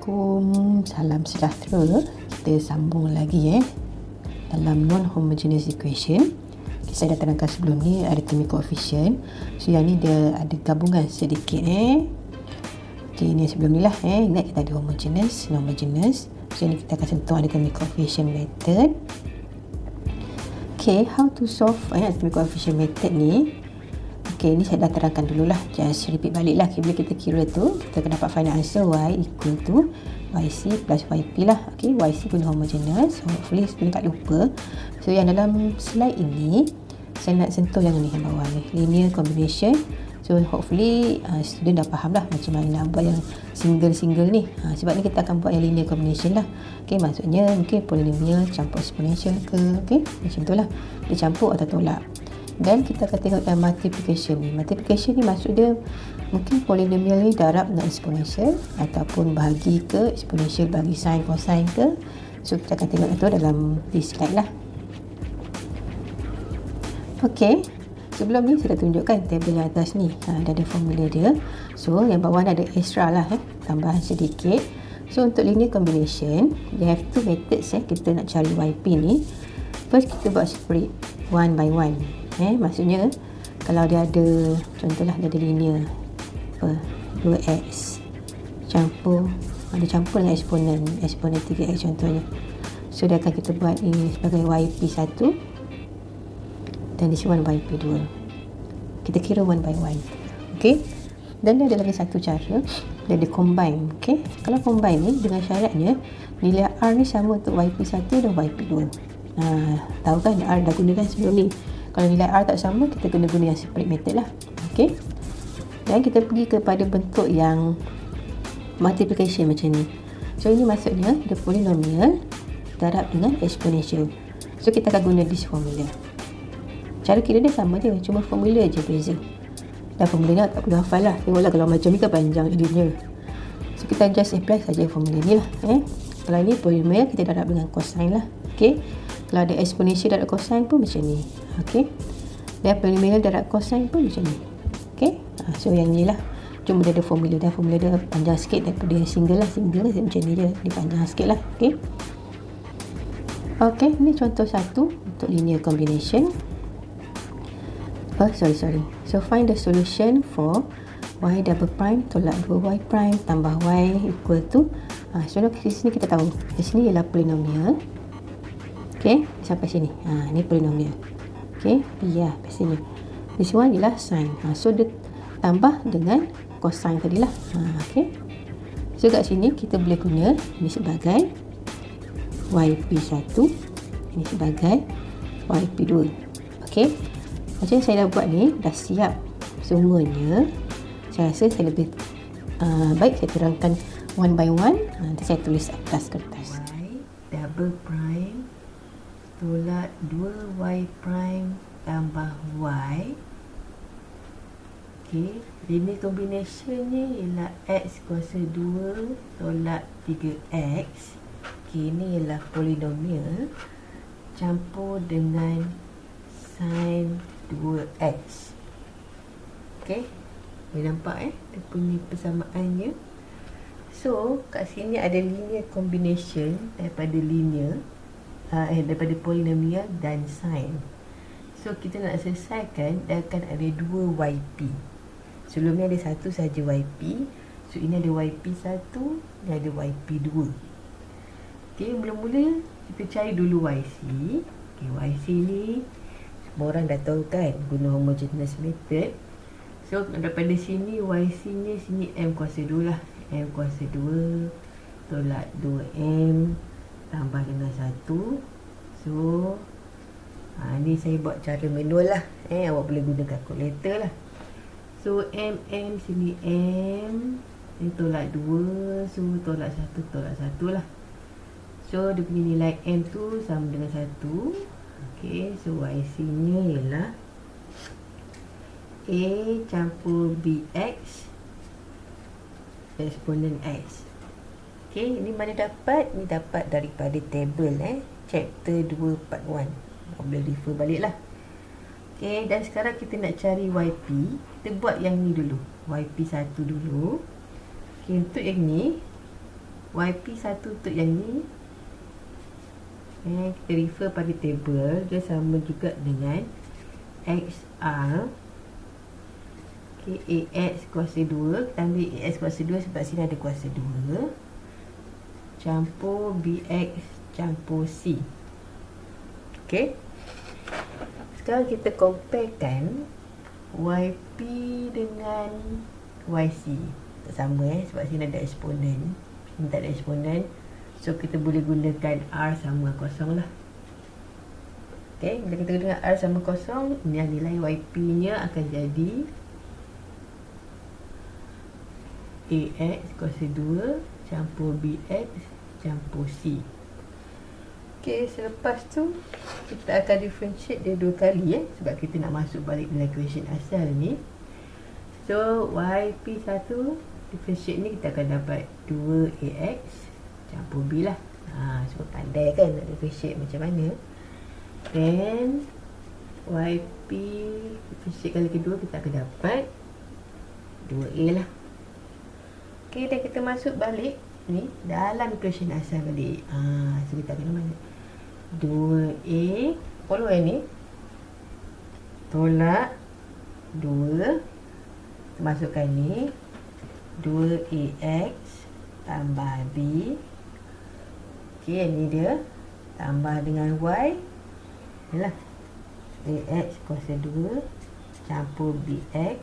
Assalamualaikum, salam sejahtera. Kita sambung lagi dalam non-homogeneous equation. Saya dah terangkan sebelum ni arithmetic coefficient. So yang ni dia ada gabungan sedikit Okay, ni sebelum ni lah ingat kita ada homogeneous, non-homogeneous. So ni kita akan sentuh arithmetic coefficient method. Okay, how to solve arithmetic coefficient method ni. Okay, ni saya dah terangkan dululah. Just repeat balik lah. Okay, bila kita kira tu, kita akan dapat final answer y equal to yc plus yp lah. Okay, yc guna homogeneous. So, hopefully student tak lupa. So, yang dalam slide ini, saya nak sentuh yang ni, yang bawah ni. Linear combination. So, hopefully student dah faham lah macam mana nak buat yang single-single ni. Sebab ni kita akan buat yang linear combination lah. Okay, maksudnya mungkin polynomial campur exponential ke. Okay, macam tu lah. Dia campur atau tolak. Dan kita akan tengok yang multiplication ni. Multiplication ni maksud dia mungkin polinomial ni darab dengan exponential ataupun bahagi ke exponential bagi sin cosine ke. So kita akan tengok itu dalam this slide lah. Okay, sebelum ni saya dah tunjukkan tabel yang atas ni. Dah ada formula dia. So yang bawah ni ada extra lah tambahan sedikit. So untuk linear combination, you have two methods kita nak cari yp ni. First kita buat separate one by one. Maksudnya kalau dia ada, contohlah dia ada linear 2x campur, ada campur dengan eksponen 3x contohnya. So dia akan kita buat ini sebagai yp1 dan this one yp2. Kita kira one by one. Okay, dan dia ada lagi satu cara, dia ada combine. Okay, kalau combine ni dengan syaratnya nilai r ni sama untuk yp1 dan yp2. Tahu kan r dah gunakan sebelum ni. Kalau nilai R tak sama, kita kena guna yang separate method lah. Okay. Dan kita pergi kepada bentuk yang multiplication macam ni. So, ini maksudnya dia polinomial darab dengan exponential. So, kita akan guna this formula. Cara kira dia sama je, cuma formula je beza. Dan formula ni tak perlu hafal lah. Tengoklah kalau macam ni kan panjang jadinya. So, kita just apply saja formula ni lah. Kalau ni polinomial, kita darab dengan cosine lah. Okay. Kalau ada exponential darab cosine pun macam ni. Okay. Dan polinomial darab cosine pun macam ni. Okay. So yang ni lah. Cuma dia ada formula. Dan formula dia panjang sikit daripada yang single lah. Single macam ni je. Dia panjang sikit lah. Okay. Okay. Ni contoh satu untuk linear combination. Sorry. So find the solution for y double prime tolak 2y prime tambah y equal to. So di sini kita tahu. Di sini ialah polinomial. Okay, sampai sini. Ni polinomial. Okay, ya, sampai sini. This one ialah sin. So dia tambah dengan cosine tadilah. Okay. So kat sini kita boleh guna ini sebagai yp1, ini sebagai yp2. Okay. Macam saya dah buat ni, dah siap semuanya. Saya rasa saya lebih baik saya terangkan one by one. Nanti saya tulis atas kertas. Y double prime tolak 2y prime tambah y. Okay, linear combination ni ialah x kuasa 2 tolak 3x. Okay, ni ialah polinomial campur dengan sin 2x. Okay, boleh nampak dia punya persamaannya. So, kat sini ada linear combination daripada linear daripada polinomial dan sin. So kita nak selesaikan, dia akan ada 2 yp. Sebelum ni ada satu saja yp. So ini ada yp1 dan ada yp2. Okay, mula-mula kita cari dulu yc. Okay, yc ni semua orang dah tahu kan, guna homogeneous method. So daripada sini yc ni sini m kuasa 2 lah. M kuasa 2 tolak 2m tambah dengan 1. So ni saya buat cara manual lah. Awak boleh guna kalkulator lah. So m sini m ni tolak 2. So tolak 1 tolak 1 lah. So dia punya nilai m tu sama dengan 1. Okay, so yc nya ialah a campur bx eksponen x. Okay, ini mana dapat? Ini dapat daripada table chapter 241. Boleh refer balik lah. Okay, dan sekarang kita nak cari yp. Kita buat yang ni dulu, yp1 dulu. Okay, untuk yang ni YP1 untuk yang ni, kita refer pada table, dia sama juga dengan XR. AX kuasa 2, kita ambil AX kuasa 2 sebab sini ada kuasa 2, campur BX campur C. Ok, sekarang kita comparekan YP dengan YC. Tak sama sebab sini ada eksponen, sini tak ada eksponen. So kita boleh gunakan R sama kosong lah. Ok, bila kita gunakan R sama kosong, ini nilai YP nya akan jadi AX kuasa 2 campur BX campur C. Ok, selepas tu kita akan differentiate dia 2 kali sebab kita nak masuk balik dalam equation asal ni. So YP1 differentiate ni kita akan dapat 2AX campur B lah. Semua pandai kan nak differentiate macam mana. Then YP differentiate kali kedua kita akan dapat 2A lah. Ok, dan kita masuk balik ni dalam equation asal balik. So kita akan mana 2A follow ni tolak 2, masukkan ni 2AX tambah B. Ok, ni dia tambah dengan Y inilah AX kuasa 2 campur BX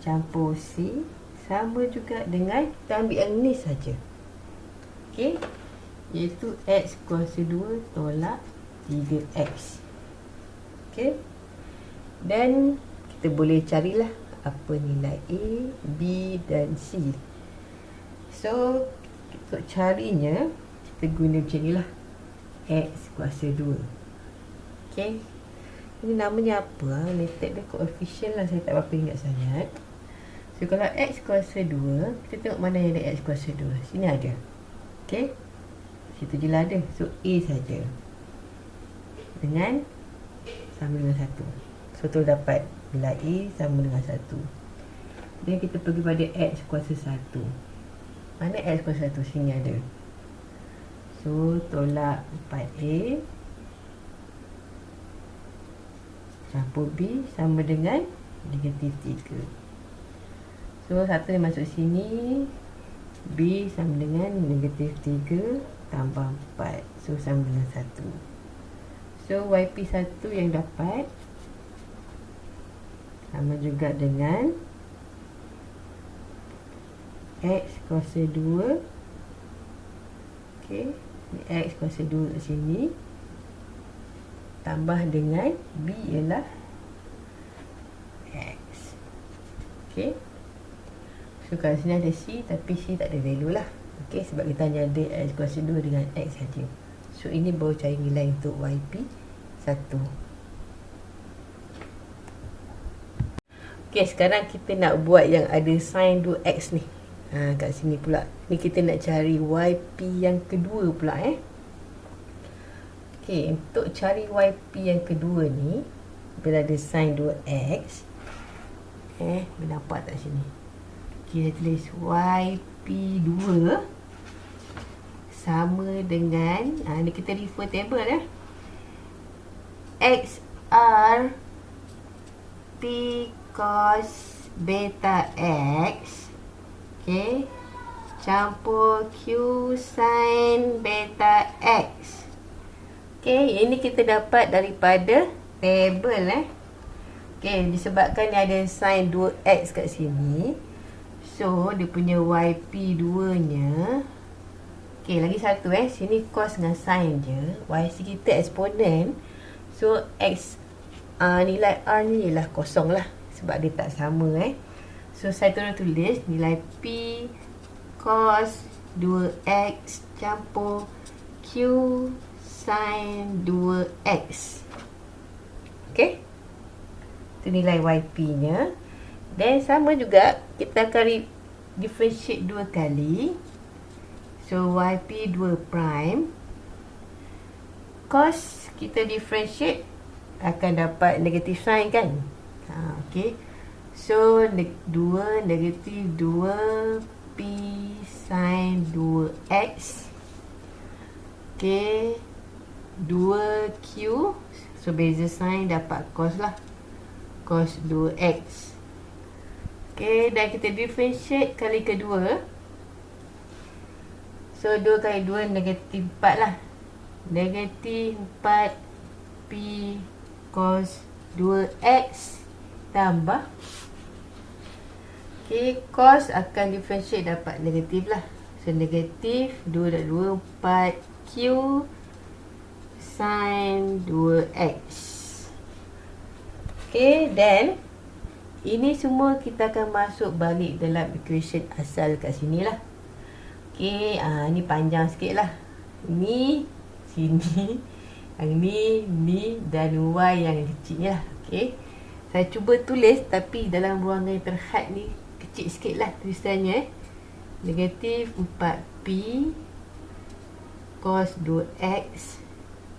campur C sama juga dengan kita ambil yang ni saja. Ok, iaitu X kuasa 2 tolak 3X. Ok, dan kita boleh carilah apa nilai A, B dan C. So untuk carinya kita guna macam ni lah, X kuasa 2. Ok, ini namanya apa? Method dia koefisien lah, saya tak berapa ingat sangat. So kalau X kuasa 2, kita tengok mana yang ada X kuasa 2. Sini ada. Ok, situ je lah ada. So A saja dengan sama dengan 1. So tu dapat nilai A sama dengan 1. Dan kita pergi pada X kuasa 1. Mana X kuasa 1? Sini ada. So tolak 4A campur B sama dengan negatif 3. So 1 yang masuk sini, B sama dengan negatif 3 tambah 4. So sama dengan 1. So YP1 yang dapat sama juga dengan X kuasa 2. Ok, X kuasa 2 kat sini tambah dengan B ialah X. Ok, so kat sini ada C tapi C tak ada value lah. Ok, sebab kita hanya ada X kuasa 2 dengan X saja. So ini baru cari nilai untuk YP1. Ok, sekarang kita nak buat yang ada sin 2X ni. Kat sini pula. Ni kita nak cari YP yang kedua pula Ok, untuk cari YP yang kedua ni, bila ada sin 2X, nampak tak sini? Kita tulis YP2 sama dengan, ni kita refer table XR P cos beta X, ok, campur Q sin beta X. Ok, ini kita dapat daripada table ok, disebabkan dia ada sin 2X kat sini. So dia punya YP2 nya, ok, lagi satu sini cos dengan sin je. YC kita eksponen. So X nilai R ni ialah kosong lah sebab dia tak sama So saya tulis nilai P cos 2X campur Q sin 2X. Ok, itu nilai YP nya. Dan sama juga kita akan differentiate 2 kali. So YP2 prime cos kita differentiate akan dapat negatif sign kan. Ok, so 2 negatif 2 P sin 2X. Okay, 2Q. So beza sin dapat cos lah, cos 2X. Okay, dan kita differentiate kali kedua. So 2 kali 2 negatif 4 lah. Negatif 4 P cos 2X tambah, okay, cos akan differentiate dapat negatif lah. So negatif 2 dan 2 4Q sin 2X. Okay, then ini semua kita akan masuk balik dalam equation asal kat sini lah. Okay, ni panjang sikit lah. Ni sini, yang ni dan Y yang kecil ni lah. Okay, saya cuba tulis tapi dalam ruangan yang terhad ni kecil sikit lah tulisannya. Negatif 4P cos 2X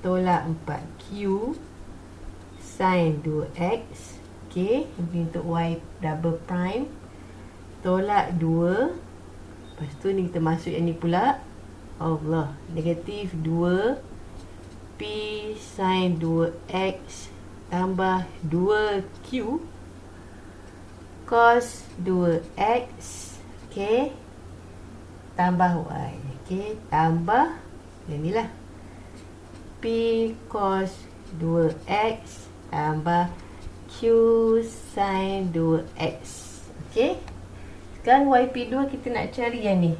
tolak 4Q sin 2X. Okay, ini untuk Y double prime tolak 2. Lepas tu ni kita masuk yang ni pula. Allah, negatif 2 P sin 2X tambah 2Q cos 2X. Okay, tambah Y. Okay, tambah yang ni lah, P cos 2X tambah Q sin 2X. Okay, sekarang YP2 kita nak cari yang ni.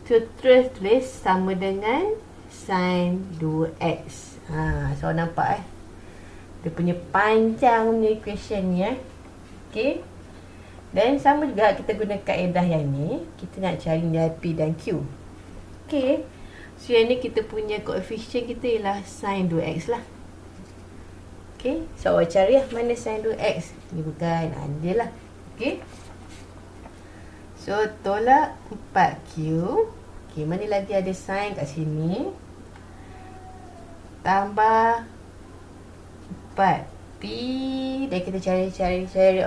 So terus tulis sama dengan sin 2X. So nampak dia punya panjang punya equation ni Okay, dan sama juga kita guna kaedah yang ni. Kita nak cari nilai P dan Q. Okay, so yang ni kita punya koefisien kita ialah sin 2X lah. Okay, so awak cari lah mana sin 2X. Ni bukan, dia lah. Okay, so tolak 4Q. Okay, mana lagi ada sin kat sini. Tambah 4P. Dan kita cari.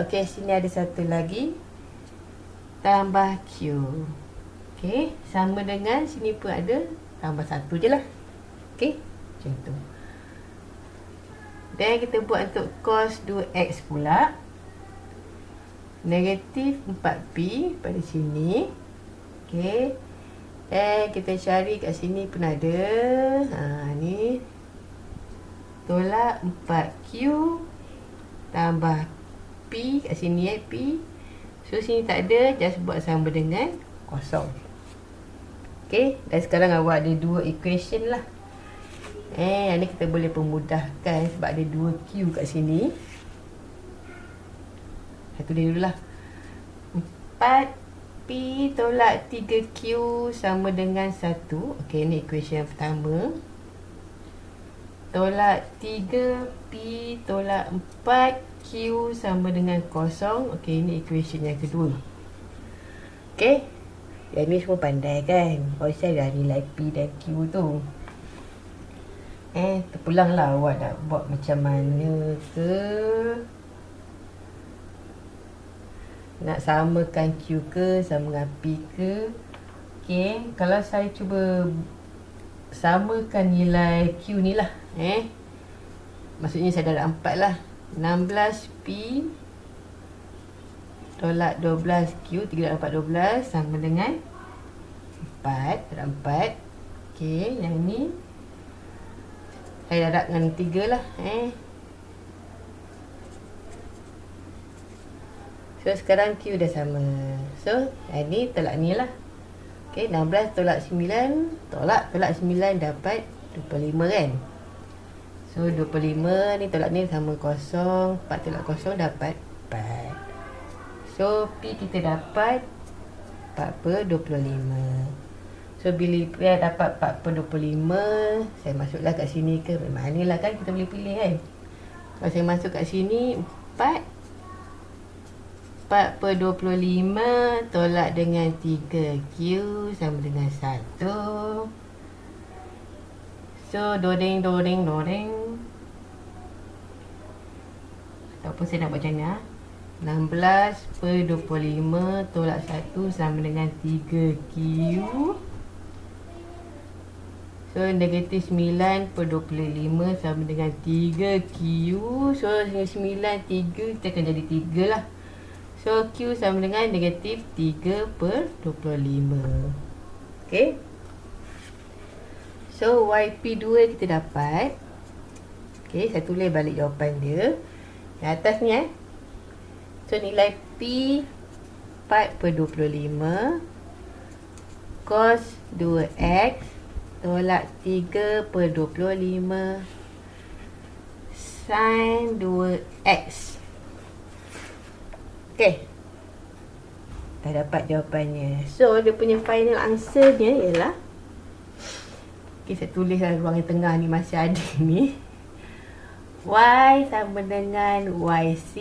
Okay, sini ada satu lagi. Tambah Q. Okay, sama dengan sini pun ada. Tambah 1 je lah. Okay, macam tu. Dan kita buat untuk cos 2X pula. Negatif 4P pada sini. Okay, dan kita cari kat sini pun ada. Ni tolak 4Q tambah P kat sini P. So sini tak ada, just buat sama dengan kosong. Okay, dan sekarang awak ada dua equation lah. Yang ni kita boleh pemudahkan sebab ada 2Q kat sini. Saya tulis dulu lah. 4P tolak 3Q sama dengan 1. Okay, ni equation yang pertama. Tolak 3P tolak 4Q sama dengan 0. Okay, ni equation yang kedua. Okay, yang ni semua pandai kan. Saya dah nilai P dan Q tu. Terpulang lah awak nak buat macam mana ke. Nak samakan Q ke sama dengan P ke. Okay, kalau saya cuba samakan nilai Q ni lah. Maksudnya saya dah ada 4 lah. 16P tolak 12Q. 3 dan 4, 12 sama dengan 4. Ada 4. Okay, yang ni saya darab dengan 3 lah. So sekarang Q dah sama. So yang ni tolak ni lah. Okay, 16 tolak 9. Tolak 9 dapat 25 kan. So 25 ni tolak ni sama 0. 4 tolak 0 dapat 4. So P kita dapat 4/25. So bila dia dapat 4/25, saya masuklah kat sini ke mana lah kan kita boleh pilih kan. Kalau saya masuk kat sini 4/25 tolak dengan 3Q sama dengan 1. So doreng. Ataupun saya nak buat macam mana. 16 per 25 tolak 1 sama dengan 3Q. So negatif 9 per 25 sama dengan 3Q. So 9, 3 kita akan jadi 3 lah. So Q sama dengan negatif 3 per 25. Okay. So YP2 kita dapat. Okay, saya tulis balik jawapan dia. Yang atas ni So nilai P 4 per 25 cos 2X tolak 3 per 25 sin 2X. Okay, dah dapat jawapannya. So dia punya final answernya ialah, okay, saya tulis dalam ruang yang tengah ni masih ada ni, Y sama dengan YC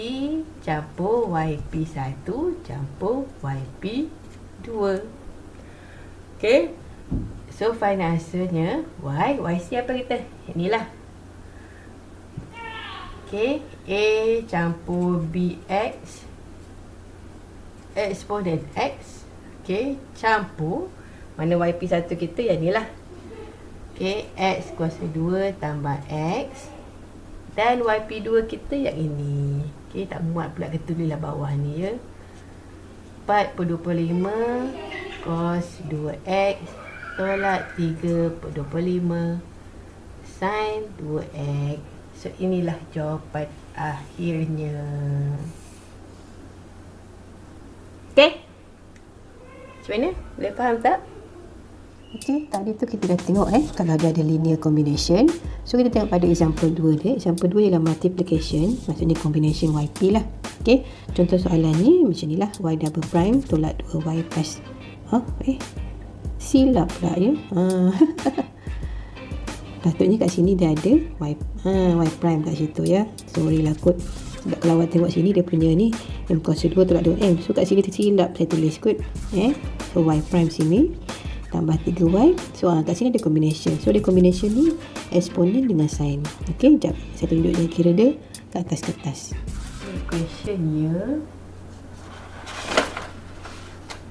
campur YP1 campur YP2. Okay, so final answernya YC apa kita? Inilah. Okay, A campur BX eksponen X. Okay, campur mana YP1 kita yang inilah. Okay, X kuasa 2 tambah X. Dan YP2 kita yang ini. Okay, tak muat pula kita tulislah bawah ni ya. 4 per 25 cos 2X tolak 3 per 25 sin 2X. So inilah jawapan akhirnya. Okay, macam mana? Boleh faham tak? Okay, tadi tu kita dah tengok kalau dia ada linear combination. So kita tengok pada example 2 dia. Example 2 ialah multiplication, maksudnya combination YP lah. Okay, contoh soalan ni macam ni lah. Y double prime tolak 2Y plus silap pula ya. Patutnya kat sini dia ada Y prime kat situ ya. Sorry lah kot. Sebab kalau awak tengok sini dia punya ni M kuasa 2 tolak 2M. So kat sini tersilap saya tulis kot. So Y prime sini tambah 3Y. So kat sini ada combination. So dia combination ni eksponen dengan sin. Okay, sekejap saya tunjuk dia kira dia kat atas kertas. Equationnya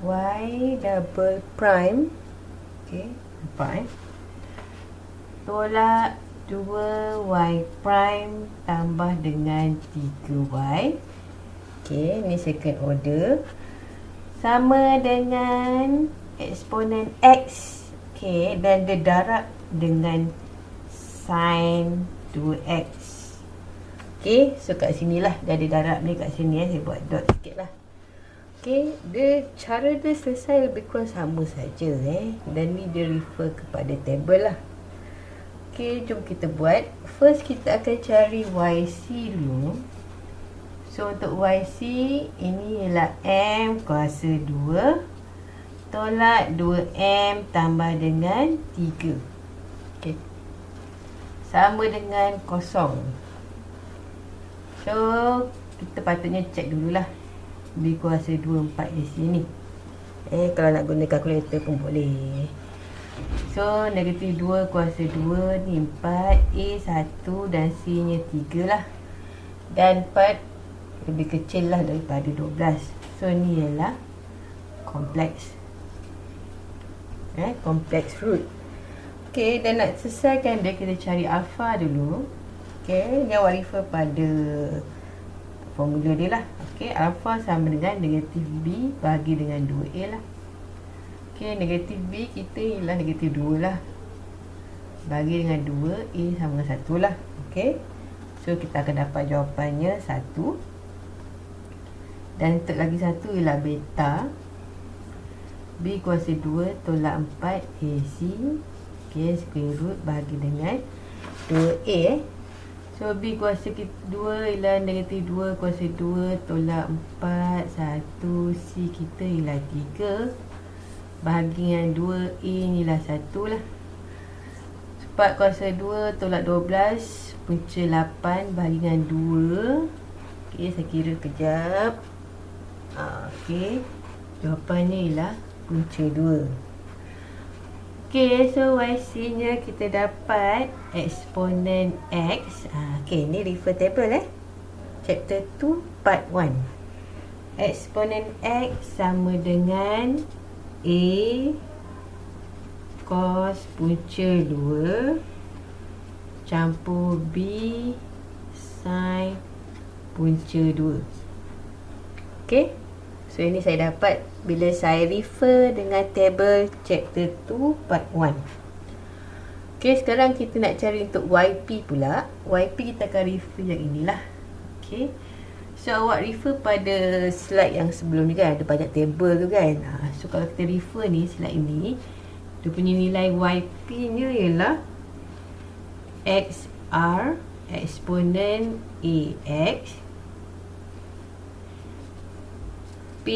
Y double prime, okay, prime tolak 2Y prime tambah dengan 3Y. Okay, ni second order sama dengan eksponen X. Okay, dan dia darab dengan sin 2X. Okay, so kat sinilah dia ada darab ni kat sini saya buat dot sikit lah. Okay, cara dia selesai lebih kurang sama saja dan ni dia refer kepada table lah. Okay, jom kita buat. First kita akan cari YC dulu. So untuk YC ini ialah M kuasa 2 tolak 2M tambah dengan 3. Okay, sama dengan kosong. So kita patutnya cek dululah B kuasa 2 4 di sini. Kalau nak guna kalkulator pun boleh. So negatif 2 kuasa 2 ni 4, A 1 dan C nya 3 lah. Dan 4 lebih kecil lah daripada 12. So ni ialah kompleks. Kompleks root. Okay, dan nak selesaikan dia kita cari alpha dulu. Okay, dia awak refer pada formula dia lah. Okay, alpha sama dengan negatif B bagi dengan 2A lah. Okay, negatif B kita ialah negatif 2 lah. Bagi dengan 2, A sama dengan 1 lah. Okay, so kita akan dapat jawapannya 1. Dan untuk lagi satu ialah beta. B kuasa 2 tolak 4 AC. Okay, square root bagi dengan 2A. So B kuasa 2 ialah negatif 2 kuasa 2 tolak 4 1. C kita ialah 3 bagi dengan 2. A ni lah 1 lah. 4 kuasa 2 tolak 12 punca 8 bagi dengan 2. Okay, saya kira kejap. Okay, jawapannya ialah punca 2. Okay, so YC nya kita dapat eksponen X. Okay, ni refer table chapter 2 part 1. Eksponen X sama dengan A cos punca 2 campur B sin punca 2. Okay, so ini saya dapat bila saya refer dengan table chapter 2 part 1. Okay, sekarang kita nak cari untuk YP pula. YP kita akan refer yang inilah. Okay, so awak refer pada slide yang sebelum ni kan, ada banyak table tu kan. So kalau kita refer ni, slide ini, dia punya nilai YP nya ialah XR eksponen AX P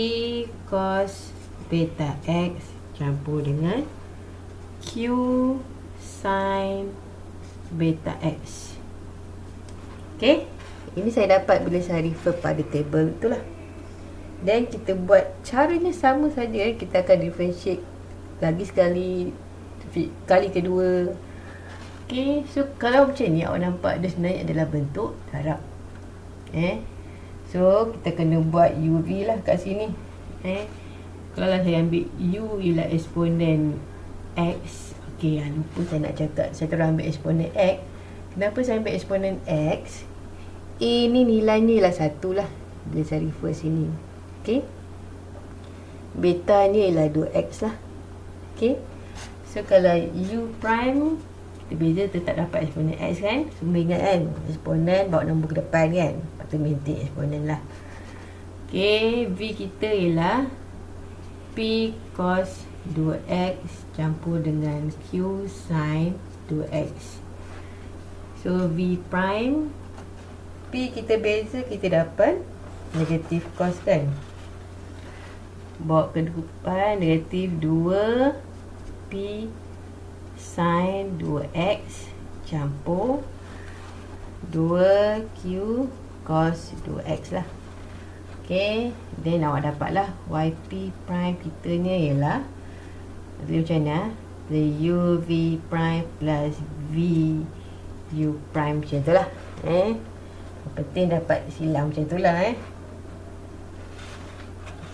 cos beta X campur dengan Q sin beta X. Okay, ini saya dapat bila saya refer pada table itulah. Dan kita buat caranya sama saja. Kita akan differentiate lagi sekali, kali kedua. Okay, so kalau macam ni awak nampak dia sebenarnya adalah bentuk darab. So kita kena buat UV lah kat sini. Kalau saya ambil U ialah eksponen X. Okay, lupa saya nak cakap, saya terus ambil eksponen X. Kenapa saya ambil eksponen X? Ini nilainya ialah 1 lah bila saya refer sini. Okay, beta ni ialah 2X lah. Okay, so kalau U prime, kita beza tetap dapat eksponen X kan. Semua ingat kan, eksponen bawa nombor ke depan kan, lepas tu maintain eksponen lah. Okay, V kita ialah P cos 2X campur dengan Q sin 2X. So V prime, P kita beza, kita dapat negatif cos kan, bawa ke depan negatif 2 P sin 2X campur 2Q cos 2X lah. Okay, then awak dapat lah YP prime kita ni ialah, macam mana, the UV prime plus V U prime macam tu lah. Yang penting dapat silang macam tu lah.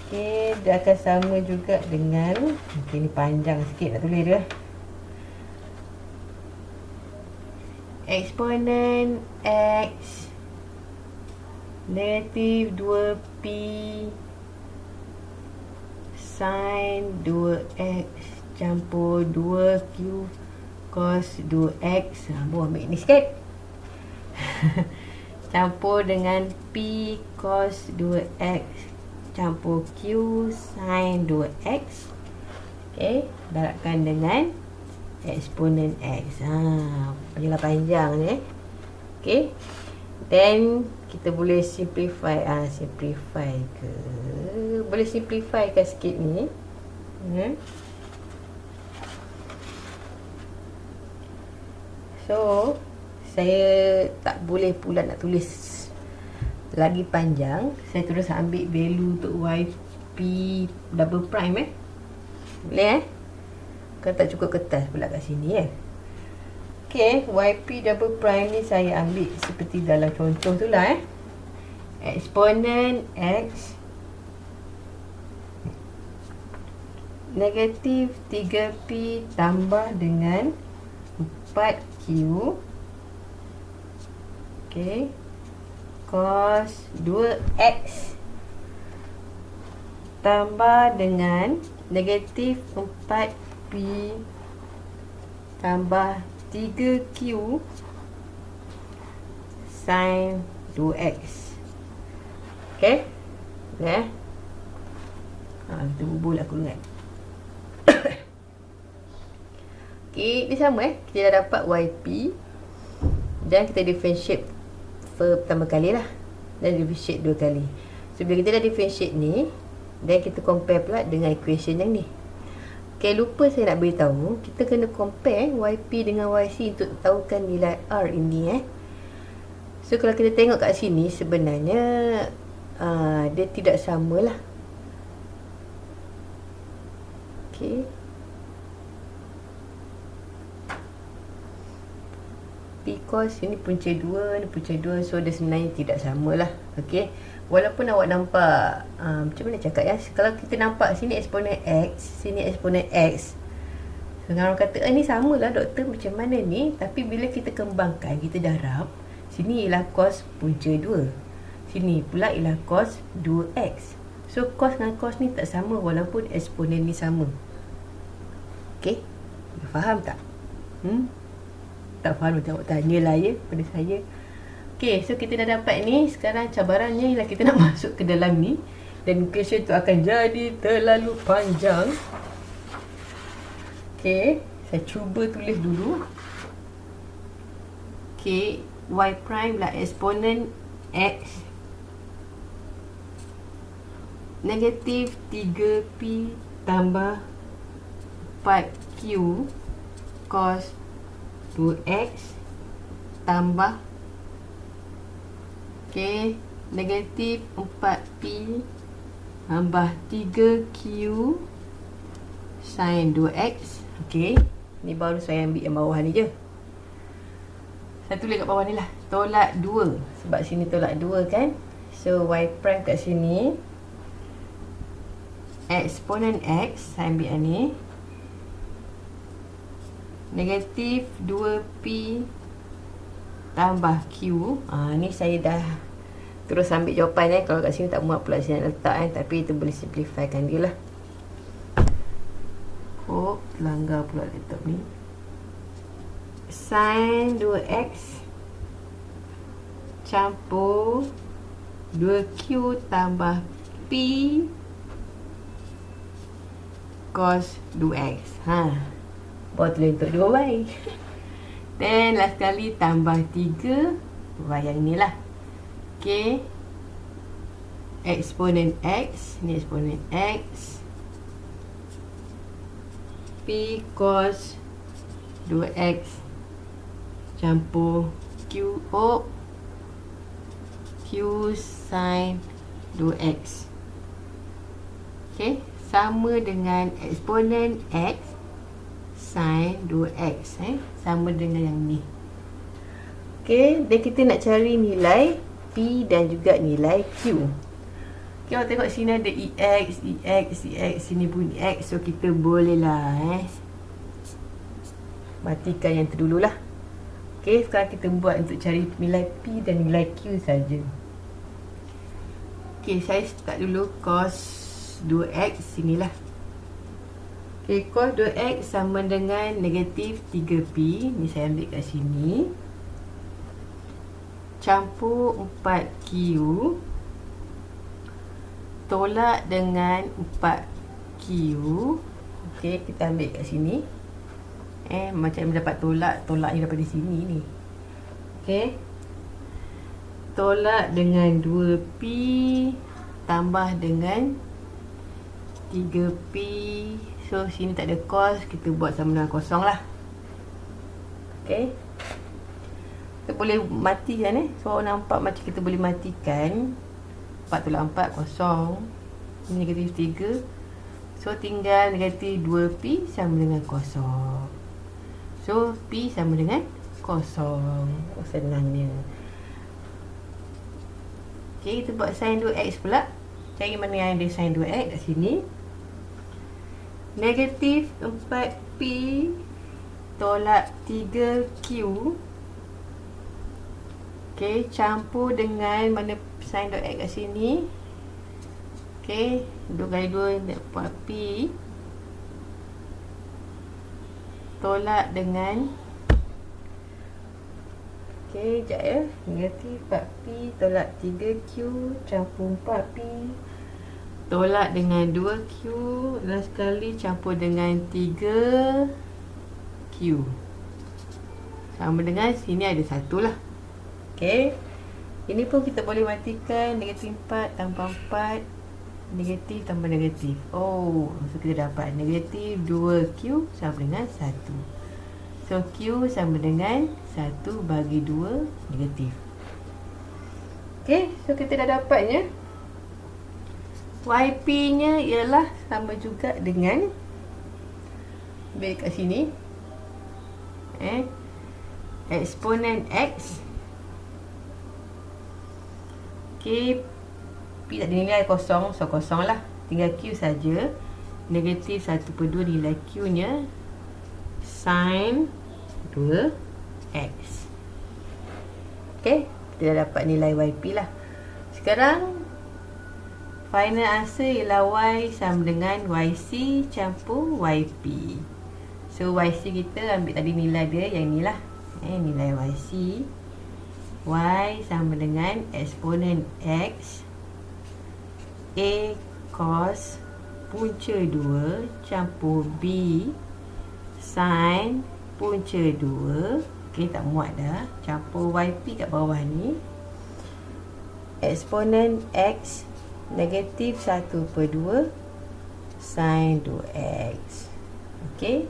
Okay, dia akan sama juga dengan, okay, ni panjang sikit nak tulis dia. Eksponen X negatif 2P sin 2X campur 2Q cos 2X. Buat ambil ni sikit. Campur dengan P cos 2X campur Q sin 2X. Okay, darabkan dengan eksponen X. Panjang ni. Okay, then kita boleh simplify. Simplify ke, boleh simplify kan sikit ni. So saya tak boleh pula nak tulis lagi panjang. Saya terus ambil value untuk YP double prime. Boleh kan tak cukup kertas pula kat sini. Okay, YP double prime ni saya ambil seperti dalam contoh tu lah. Eksponen X negatif 3P tambah dengan 4Q, okay, cos 2X tambah dengan negatif 4P tambah 3Q sin 2X. Okay, kita bubul aku ingat. Okay, dia sama kita dah dapat YP dan kita differentiate pertama kali lah, dan differentiate 2 kali. So bila kita dah differentiate ni, dan kita compare pula dengan equation yang ni. Okay, lupa saya nak beritahu, kita kena compare YP dengan YC untuk tahukan nilai R ini. So kalau kita tengok kat sini, sebenarnya dia tidak sama lah. Okay, because ini punca 2, ni punca 2, so dia sebenarnya tidak sama lah. Okay, walaupun awak nampak macam mana cakap ya, kalau kita nampak sini eksponen X, sini eksponen X, orang kata ni sama lah doktor, macam mana ni? Tapi bila kita kembangkan, kita darab, sini ialah cos punca 2, sini pula ialah cos 2X. So cos dengan cos ni tak sama walaupun eksponen ni sama. Okay, faham tak? Tak faham nanti awak tanyalah ya pada saya. Okay, so kita dah dapat ni. Sekarang cabarannya ialah kita nak masuk ke dalam ni, dan question tu akan jadi terlalu panjang. Okay, saya cuba tulis dulu. Okay, y prime lah eksponen X negatif 3P tambah 4Q cos 2X tambah negatif 4P tambah 3Q sin 2X. Ni baru saya ambil yang bawah ni je. Saya tulis kat bawah ni lah, tolak 2, sebab sini tolak 2 kan. So y prime kat sini eksponen X, saya ambil yang ni, negatif 2P tambah Q. Ni saya dah terus ambil jawapan kalau kat sini tak muat pula saya nak letak tapi itu boleh simplifykan dia lah. Langgar pula laptop ni. Sin 2X campur 2Q tambah P cos 2X. Bawa tulis untuk 2Y. Dan last kali tambah 3Y yang ni lah. Eksponen X, ni eksponen X, P cos 2X campur Q sin 2X. Sama dengan eksponen X sin 2X. Sama dengan yang ni. Dan kita nak cari nilai P dan juga nilai Q. Awak tengok sini ada EX, sini pun EX. So kita boleh lah matikan yang tu dulu lah. Sekarang kita buat untuk cari nilai P dan nilai Q saja. Saya start dulu cos 2X sinilah. Cos 2X sama dengan negatif 3P. Ni saya ambil kat sini, campur 4Q tolak dengan 4Q. Kita ambil kat sini. Macam dapat tolak ni daripada sini ni. Tolak dengan 2P tambah dengan 3P. So sini tak ada cos, kita buat sama dengan kosong lah. Kita boleh matikan So awak nampak macam kita boleh matikan. 4 tolak 4 kosong. Ini negatif 3. So tinggal negatif 2P sama dengan kosong. So P sama dengan kosong. Senangnya. Kita buat sin 2X pula. Cari mana yang ada sin 2X kat sini. Negatif 4P tolak 3Q. Campur dengan mana sin 2X kat sini. 2 kali 2 4P tolak dengan sekejap ya. Negatif 4P tolak 3Q campur 4P tolak dengan 2Q dan sekali campur dengan 3Q sama dengan sini ada 1 lah. Ini pun kita boleh matikan. Negatif 4 tambah 4 negatif tambah negatif. So kita dapat negatif 2Q sama dengan 1. So Q sama dengan 1 bagi 2 negatif. So kita dah dapatnya. YP nya ialah sama juga dengan, ambil kat sini, eksponen X P tak ada nilai kosong, so kosong lah. Tinggal Q saja. Negatif 1/2 nilai Q nya sin 2x. Okay, kita dah dapat nilai YP lah. Sekarang final answer ialah Y sama dengan YC campur YP. So YC kita ambil tadi nilai dia yang ni lah, nilai YC. Y sama dengan eksponen X A cos punca 2 campur B sin punca 2. Okay, tak muat dah. Campur YP kat bawah ni. Eksponen X negatif 1/2 sin 2x. Okay,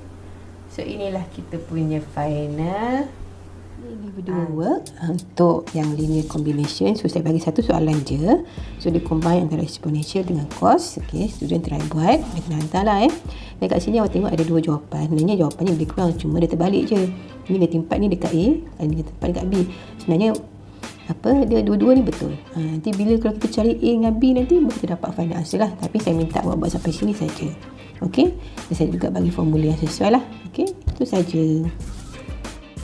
so inilah kita punya final. Ini video work untuk yang linear combination. So saya bagi satu soalan je. So dia combine antara exponential dengan cos. Okay, student try buat. Dia kena hantar lah Dan kat sini awak tengok ada dua jawapan. Sebenarnya jawapannya lebih kurang, cuma dia terbalik je. Ini negatif 4 ni dekat A, dan negatif 4 dekat B. Sebenarnya dia dua-dua ni betul. Nanti bila kalau kita cari A dengan B nanti baru kita dapat final answer lah. Tapi saya minta awak buat sampai sini saja. Okay, dan saya juga bagi formula yang sesuai lah. Okay, itu saja.